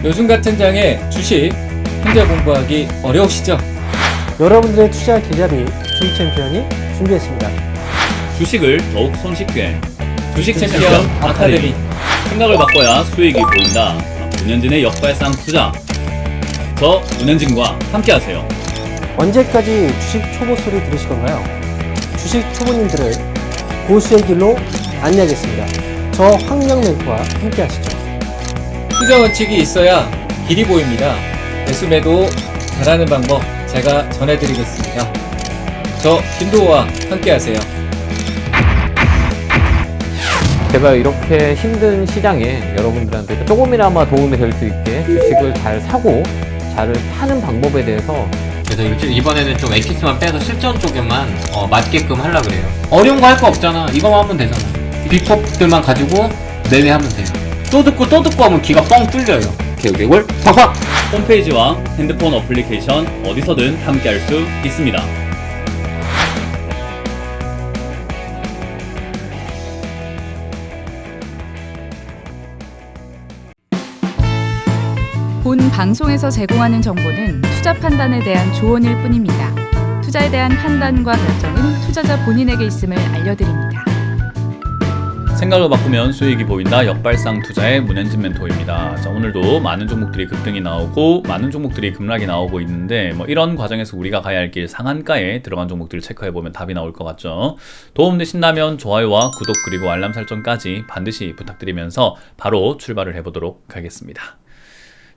요즘 같은 장에 주식 혼자 공부하기 어려우시죠? 여러분들의 투자 길잡이 주식 챔피언이 준비했습니다. 주식을 더욱 손쉽게 주식 챔피언 챔피언 아카데미. 생각을 바꿔야 수익이 보인다. 문현진의 역발상 투자. 저 문현진과 함께하세요. 언제까지 주식 초보 소리 들으실 건가요? 주식 초보님들을 고수의 길로 안내하겠습니다. 저 황명 멘토와 함께 하시죠. 투자 원칙이 있어야 길이 보입니다. 매수매도 잘하는 방법 제가 전해드리겠습니다. 저 김도호와 함께하세요. 제가 이렇게 힘든 시장에 여러분들한테 조금이나마 도움이 될 수 있게 주식을 잘 사고 잘 파는 방법에 대해서 그래서 이번에는 좀 엑기스만 빼서 실전 쪽에만 맞게끔 하려고 그래요. 어려운 거 할 거 없잖아. 이거만 하면 되잖아. 비법들만 가지고 매매하면 돼요. 또 듣고 하면 귀가 뻥 뚫려요. 개구개굴 팍팍! 홈페이지와 핸드폰 어플리케이션 어디서든 함께할 수 있습니다. 본 방송에서 제공하는 정보는 투자 판단에 대한 조언일 뿐입니다. 투자에 대한 판단과 결정은 투자자 본인에게 있음을 알려드립니다. 생각을 바꾸면 수익이 보인다. 역발상 투자의 문현진 멘토입니다. 자, 오늘도 많은 종목들이 급등이 나오고 많은 종목들이 급락이 나오고 있는데 이런 과정에서 우리가 가야 할 길 상한가에 들어간 종목들을 체크해보면 답이 나올 것 같죠. 도움되신다면 좋아요와 구독 그리고 알람 설정까지 반드시 부탁드리면서 바로 출발을 해보도록 하겠습니다.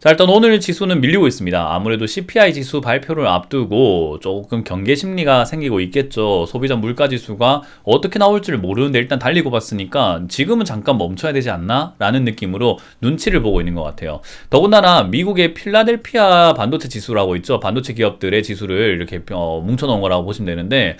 자, 일단 오늘 지수는 밀리고 있습니다. 아무래도 CPI 지수 발표를 앞두고 조금 경계 심리가 생기고 있겠죠. 소비자 물가 지수가 어떻게 나올지를 모르는데 일단 달리고 봤으니까 지금은 잠깐 멈춰야 되지 않나? 라는 느낌으로 눈치를 보고 있는 것 같아요. 더군다나 미국의 필라델피아 반도체 지수라고 있죠. 반도체 기업들의 지수를 이렇게 뭉쳐놓은 거라고 보시면 되는데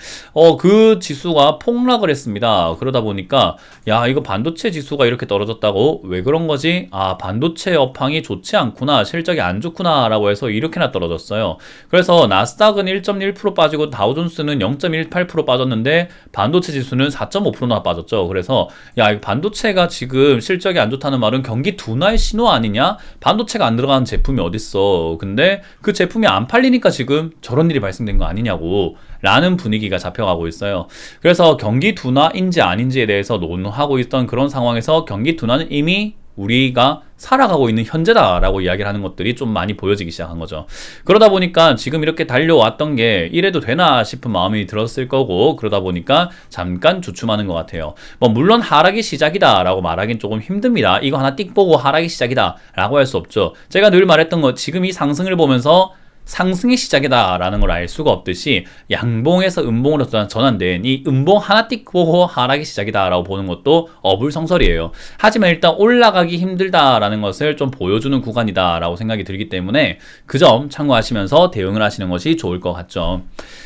그 지수가 폭락을 했습니다. 그러다 보니까 야, 이거 반도체 지수가 이렇게 떨어졌다고? 왜 그런 거지? 아, 반도체 업황이 좋지 않구나. 실적이 안 좋구나 라고 해서 이렇게나 떨어졌어요. 그래서 나스닥은 1.1% 빠지고 다우존스는 0.18% 빠졌는데 반도체 지수는 4.5%나 빠졌죠. 그래서 야, 이거 반도체가 지금 실적이 안 좋다는 말은 경기 둔화의 신호 아니냐? 반도체가 안 들어가는 제품이 어딨어. 근데 그 제품이 안 팔리니까 지금 저런 일이 발생된 거 아니냐고 라는 분위기가 잡혀가고 있어요. 그래서 경기 둔화인지 아닌지에 대해서 논하고 있던 그런 상황에서 경기 둔화는 이미 우리가 살아가고 있는 현재다라고 이야기를 하는 것들이 좀 많이 보여지기 시작한 거죠. 그러다 보니까 지금 이렇게 달려왔던 게 이래도 되나 싶은 마음이 들었을 거고, 그러다 보니까 잠깐 주춤하는 것 같아요. 물론 하락이 시작이다 라고 말하긴 조금 힘듭니다. 이거 하나 띡 보고 하락이 시작이다 라고 할 수 없죠. 제가 늘 말했던 거, 지금 이 상승을 보면서 상승의 시작이다 라는 걸 알 수가 없듯이 양봉에서 음봉으로 전환된 이 음봉 하나 띡 보고 하락의 시작이다 라고 보는 것도 어불성설이에요. 하지만 일단 올라가기 힘들다 라는 것을 좀 보여주는 구간이다 라고 생각이 들기 때문에 그 점 참고하시면서 대응을 하시는 것이 좋을 것 같죠.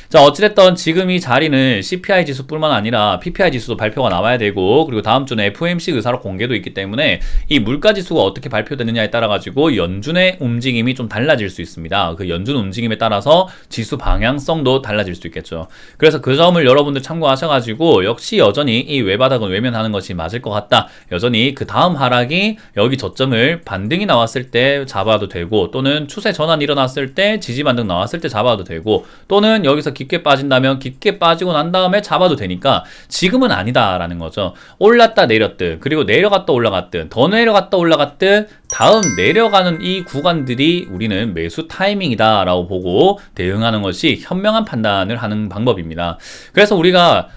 자, 어찌됐든 지금 이 자리는 CPI 지수뿐만 아니라 PPI 지수도 발표가 나와야 되고, 그리고 다음 주는 FOMC 의사록 공개도 있기 때문에 이 물가 지수가 어떻게 발표되느냐에 따라 가지고 연준의 움직임이 좀 달라질 수 있습니다. 그 연준 움직임에 따라서 지수 방향성도 달라질 수 있겠죠. 그래서 그 점을 여러분들 참고하셔가지고 역시 여전히 이 외바닥은 외면하는 것이 맞을 것 같다. 여전히 그 다음 하락이 여기 저점을 반등이 나왔을 때 잡아도 되고, 또는 추세 전환이 일어났을 때 지지 반등 나왔을 때 잡아도 되고, 또는 여기서 깊게 빠진다면 깊게 빠지고 난 다음에 잡아도 되니까 지금은 아니다라는 거죠. 올랐다 내렸든, 그리고 내려갔다 올라갔든, 더 내려갔다 올라갔든 다음 내려가는 이 구간들이 우리는 매수 타이밍이다 라고 보고 대응하는 것이 현명한 판단을 하는 방법입니다. 그래서 우리가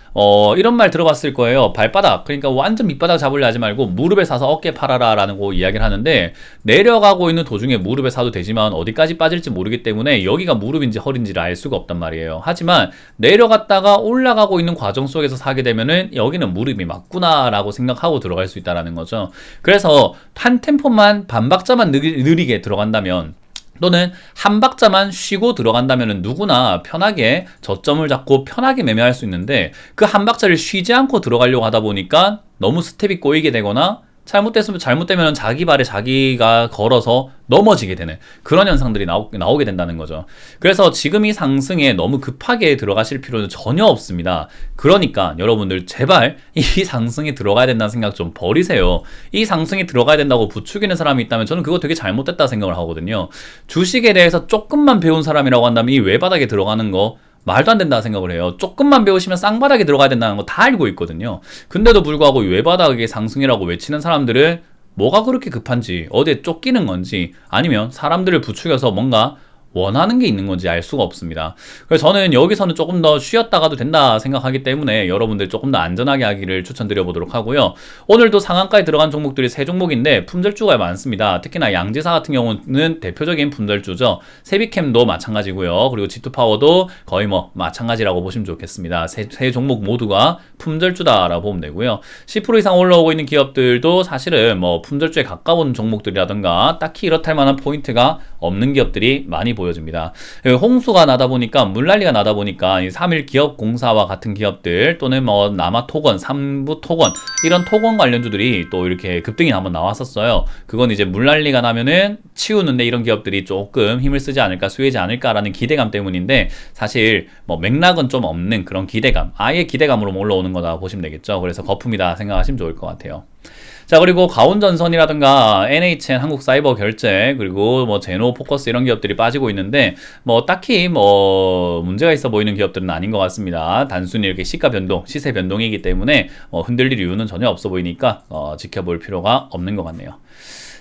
이런 말 들어봤을 거예요. 발바닥, 그러니까 완전 밑바닥 잡으려 하지 말고 무릎에 사서 어깨 팔아라 라는 거 이야기를 하는데, 내려가고 있는 도중에 무릎에 사도 되지만 어디까지 빠질지 모르기 때문에 여기가 무릎인지 허리인지를 알 수가 없단 말이에요. 하지만 내려갔다가 올라가고 있는 과정 속에서 사게 되면은 여기는 무릎이 맞구나 라고 생각하고 들어갈 수 있다는 거죠. 그래서 한 템포만 반박자만 느리게 들어간다면, 또는 한 박자만 쉬고 들어간다면 누구나 편하게 저점을 잡고 편하게 매매할 수 있는데, 그 한 박자를 쉬지 않고 들어가려고 하다 보니까 너무 스텝이 꼬이게 되거나 잘못되면 자기 발에 자기가 걸어서 넘어지게 되는 그런 현상들이 나오게 된다는 거죠. 그래서 지금 이 상승에 너무 급하게 들어가실 필요는 전혀 없습니다. 그러니까 여러분들 제발 이 상승에 들어가야 된다는 생각 좀 버리세요. 이 상승에 들어가야 된다고 부추기는 사람이 있다면 저는 그거 되게 잘못됐다 생각을 하거든요. 주식에 대해서 조금만 배운 사람이라고 한다면 이 외바닥에 들어가는 거 말도 안 된다 생각을 해요. 조금만 배우시면 쌍바닥에 들어가야 된다는 거 다 알고 있거든요. 근데도 불구하고 외바닥의 상승이라고 외치는 사람들은 뭐가 그렇게 급한지, 어디에 쫓기는 건지, 아니면 사람들을 부추겨서 뭔가 원하는 게 있는 건지 알 수가 없습니다. 그래서 저는 여기서는 조금 더 쉬었다가도 된다 생각하기 때문에 여러분들 조금 더 안전하게 하기를 추천드려 보도록 하고요. 오늘도 상한가에 들어간 종목들이 3종목인데 품절주가 많습니다. 특히나 양지사 같은 경우는 대표적인 품절주죠. 세비캠도 마찬가지고요. 그리고 G2파워도 거의 뭐 마찬가지라고 보시면 좋겠습니다. 세 종목 모두가 품절주다라고 보면 되고요. 10% 이상 올라오고 있는 기업들도 사실은 뭐 품절주에 가까운 종목들이라든가 딱히 이렇다 할 만한 포인트가 없는 기업들이 많이 보여집니다. 홍수가 나다 보니까 물난리가 나다 보니까 이 3일 기업공사와 같은 기업들 또는 뭐 남아토건, 삼부토건 이런 토건 관련주들이 또 이렇게 급등이 한번 나왔었어요. 그건 이제 물난리가 나면은 치우는데 이런 기업들이 조금 힘을 쓰지 않을까, 수혜지 않을까라는 기대감 때문인데 사실 뭐 맥락은 좀 없는 그런 기대감, 아예 기대감으로 올라오는 거다 보시면 되겠죠. 그래서 거품이다 생각하시면 좋을 것 같아요. 자, 그리고 가온전선이라든가 NHN 한국사이버결제 그리고 뭐 제노 포커스 이런 기업들이 빠지고 있는데 뭐 딱히 뭐 문제가 있어 보이는 기업들은 아닌 것 같습니다. 단순히 이렇게 시가 변동, 시세 변동이기 때문에 흔들릴 이유는 전혀 없어 보이니까 지켜볼 필요가 없는 것 같네요.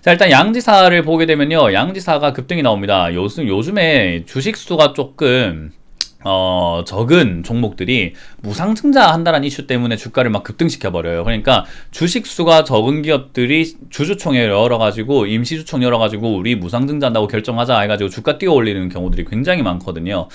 자, 일단 양지사를 보게 되면요, 양지사가 급등이 나옵니다. 요즘에 주식수가 조금 적은 종목들이 무상증자 한다는 이슈 때문에 주가를 막 급등시켜버려요. 그러니까 주식수가 적은 기업들이 주주총회 열어가지고, 임시주총 열어가지고 우리 무상증자 한다고 결정하자 해가지고 주가 띄워 올리는 경우들이 굉장히 많거든요.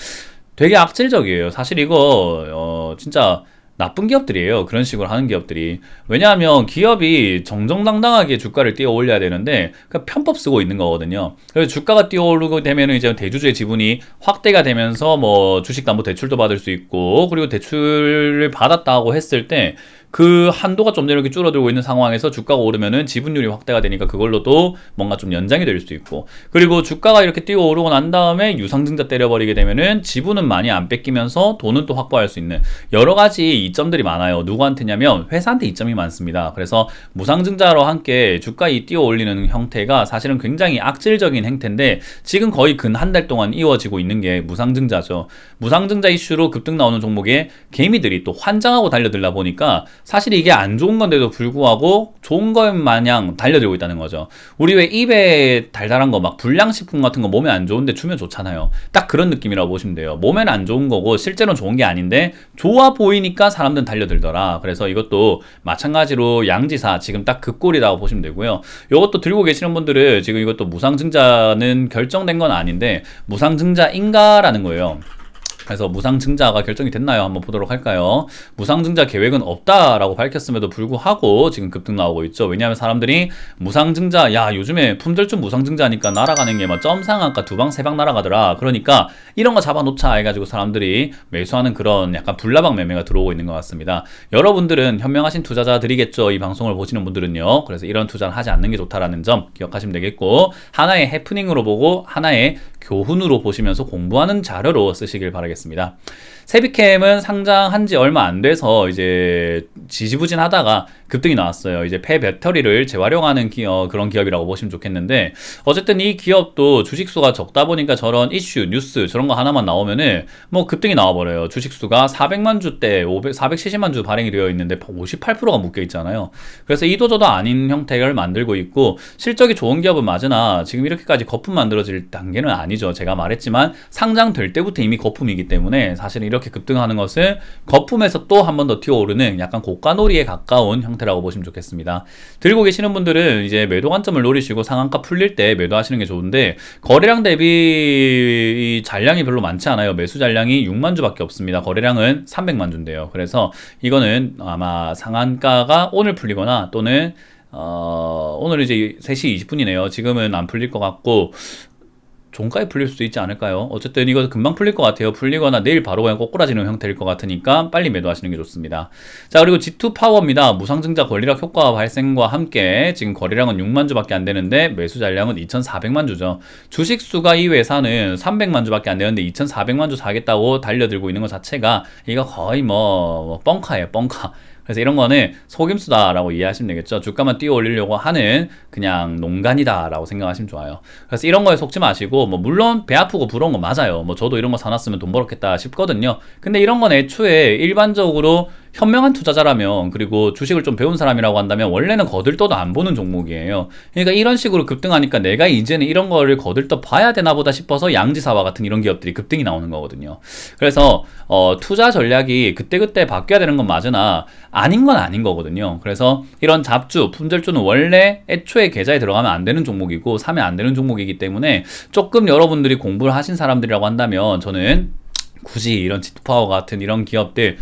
되게 악질적이에요. 사실 이거 진짜 나쁜 기업들이에요. 그런 식으로 하는 기업들이. 왜냐하면 기업이 정정당당하게 주가를 띄워 올려야 되는데 편법 쓰고 있는 거거든요. 그래서 주가가 뛰어 오르게 되면 이제 대주주의 지분이 확대가 되면서 뭐 주식담보대출도 받을 수 있고, 그리고 대출을 받았다고 했을 때 그 한도가 좀 이렇게 줄어들고 있는 상황에서 주가가 오르면은 지분율이 확대가 되니까 그걸로도 뭔가 좀 연장이 될 수 있고, 그리고 주가가 이렇게 뛰어 오르고 난 다음에 유상증자 때려버리게 되면은 지분은 많이 안 뺏기면서 돈은 또 확보할 수 있는 여러 가지 이점들이 많아요. 누구한테냐면 회사한테 이점이 많습니다. 그래서 무상증자로 함께 주가 뛰어 올리는 형태가 사실은 굉장히 악질적인 행태인데 지금 거의 근 한 달 동안 이어지고 있는 게 무상증자죠. 무상증자 이슈로 급등 나오는 종목에 개미들이 또 환장하고 달려들다 보니까 사실 이게 안 좋은 건데도 불구하고 좋은 것 마냥 달려들고 있다는 거죠. 우리 왜 입에 달달한 거 막 불량식품 같은 거 몸에 안 좋은데 주면 좋잖아요. 딱 그런 느낌이라고 보시면 돼요. 몸에는 안 좋은 거고 실제로는 좋은 게 아닌데 좋아 보이니까 사람들은 달려들더라. 그래서 이것도 마찬가지로 양지사 지금 딱 그 꼴이라고 보시면 되고요. 이것도 들고 계시는 분들은 지금 이것도 무상증자는 결정된 건 아닌데 무상증자인가라는 거예요. 그래서 무상증자가 결정이 됐나요? 한번 보도록 할까요? 무상증자 계획은 없다라고 밝혔음에도 불구하고 지금 급등 나오고 있죠. 왜냐하면 사람들이 무상증자, 야 요즘에 품절주 무상증자니까 날아가는 게 막 점상한가 2방 3방 날아가더라. 그러니까 이런 거 잡아놓자 해가지고 사람들이 매수하는 그런 약간 불나방 매매가 들어오고 있는 것 같습니다. 여러분들은 현명하신 투자자들이겠죠. 이 방송을 보시는 분들은요. 그래서 이런 투자를 하지 않는 게 좋다라는 점 기억하시면 되겠고, 하나의 해프닝으로 보고 하나의 교훈으로 보시면서 공부하는 자료로 쓰시길 바라겠습니다. 세비캠은 상장한 지 얼마 안 돼서 이제 지지부진하다가 급등이 나왔어요. 이제 폐배터리를 재활용하는 그런 기업이라고 보시면 좋겠는데, 어쨌든 이 기업도 주식수가 적다 보니까 저런 이슈, 뉴스 저런 거 하나만 나오면은 뭐 급등이 나와버려요. 주식수가 400만 주대 470만 주 발행이 되어 있는데 58%가 묶여 있잖아요. 그래서 이도저도 아닌 형태를 만들고 있고, 실적이 좋은 기업은 맞으나 지금 이렇게까지 거품 만들어질 단계는 아니죠. 제가 말했지만 상장될 때부터 이미 거품이기 때문에 사실은 이렇게 급등하는 것은 거품에서 또 한 번 더 튀어오르는 약간 고가놀이에 가까운 형태라고 보시면 좋겠습니다. 들고 계시는 분들은 이제 매도 관점을 노리시고 상한가 풀릴 때 매도하시는 게 좋은데, 거래량 대비 잔량이 별로 많지 않아요. 매수 잔량이 6만 주밖에 없습니다. 거래량은 300만 주인데요. 그래서 이거는 아마 상한가가 오늘 풀리거나 또는 오늘 이제 3시 20분이네요. 지금은 안 풀릴 것 같고 종가에 풀릴 수도 있지 않을까요? 어쨌든 이거 금방 풀릴 것 같아요. 풀리거나 내일 바로 그냥 꼬꾸라지는 형태일 것 같으니까 빨리 매도하시는 게 좋습니다. 자, 그리고 G2 파워입니다. 무상증자 권리락 효과 발생과 함께 지금 거래량은 6만 주밖에 안 되는데 매수 잔량은 2,400만 주죠. 주식 수가 이 회사는 300만 주밖에 안 되는데 2,400만 주 사겠다고 달려들고 있는 것 자체가 이거 거의 뭐 뻥카예요, 뻥카. 그래서 이런 거는 속임수다라고 이해하시면 되겠죠. 주가만 띄워 올리려고 하는 그냥 농간이다라고 생각하시면 좋아요. 그래서 이런 거에 속지 마시고, 뭐 물론 배 아프고 부러운 거 맞아요. 뭐 저도 이런 거 사놨으면 돈 벌었겠다 싶거든요. 근데 이런 건 애초에 일반적으로 현명한 투자자라면, 그리고 주식을 좀 배운 사람이라고 한다면 원래는 거들떠도 안 보는 종목이에요. 그러니까 이런 식으로 급등하니까 내가 이제는 이런 거를 거들떠 봐야 되나 보다 싶어서 양지사와 같은 이런 기업들이 급등이 나오는 거거든요. 그래서 투자 전략이 그때그때 바뀌어야 되는 건 맞으나 아닌 건 아닌 거거든요. 그래서 이런 잡주, 품절주는 원래 애초에 계좌에 들어가면 안 되는 종목이고 사면 안 되는 종목이기 때문에 조금 여러분들이 공부를 하신 사람들이라고 한다면 저는 굳이 이런 G2파워 같은 이런 기업들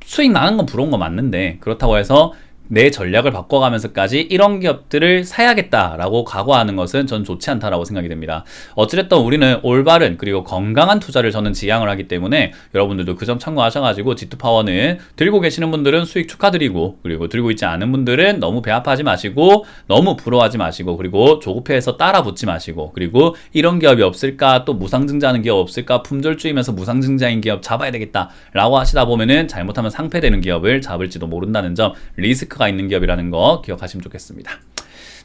수익 나는 건 부러운 거 맞는데, 그렇다고 해서 내 전략을 바꿔가면서까지 이런 기업들을 사야겠다라고 각오하는 것은 전 좋지 않다라고 생각이 됩니다. 어찌됐든 우리는 올바른 그리고 건강한 투자를 저는 지향을 하기 때문에 여러분들도 그 점 참고하셔가지고 G2파워는 들고 계시는 분들은 수익 축하드리고, 그리고 들고 있지 않은 분들은 너무 배 아파하지 마시고 너무 부러워하지 마시고, 그리고 조급해서 따라 붙지 마시고, 그리고 이런 기업이 없을까, 또 무상증자하는 기업 없을까, 품절주이면서 무상증자인 기업 잡아야 되겠다 라고 하시다 보면은 잘못하면 상폐되는 기업을 잡을지도 모른다는 점, 리스크가 있는 기업이라는 거 기억하시면 좋겠습니다.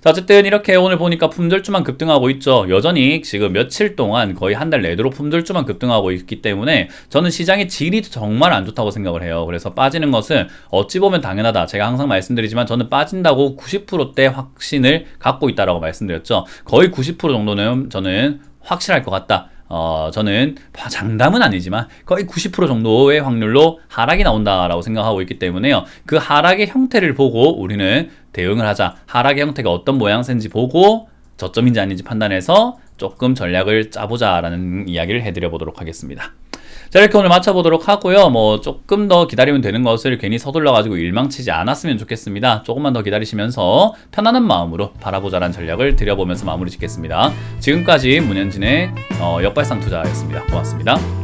자, 어쨌든 이렇게 오늘 보니까 품절주만 급등하고 있죠. 여전히 지금 며칠 동안 거의 한 달 내도록 품절주만 급등하고 있기 때문에 저는 시장의 질이 정말 안 좋다고 생각을 해요. 그래서 빠지는 것은 어찌 보면 당연하다. 제가 항상 말씀드리지만 저는 빠진다고 90%대 확신을 갖고 있다라고 말씀드렸죠. 거의 90% 정도는 저는 확실할 것 같다. 저는 장담은 아니지만 거의 90% 정도의 확률로 하락이 나온다라고 생각하고 있기 때문에요. 그 하락의 형태를 보고 우리는 대응을 하자. 하락의 형태가 어떤 모양새인지 보고 저점인지 아닌지 판단해서 조금 전략을 짜보자라는 이야기를 해드려 보도록 하겠습니다. 자, 이렇게 오늘 마쳐보도록 하고요. 뭐 조금 더 기다리면 되는 것을 괜히 서둘러가지고 일망치지 않았으면 좋겠습니다. 조금만 더 기다리시면서 편안한 마음으로 바라보자라는 전략을 드려보면서 마무리 짓겠습니다. 지금까지 문현진의 역발상 투자였습니다. 고맙습니다.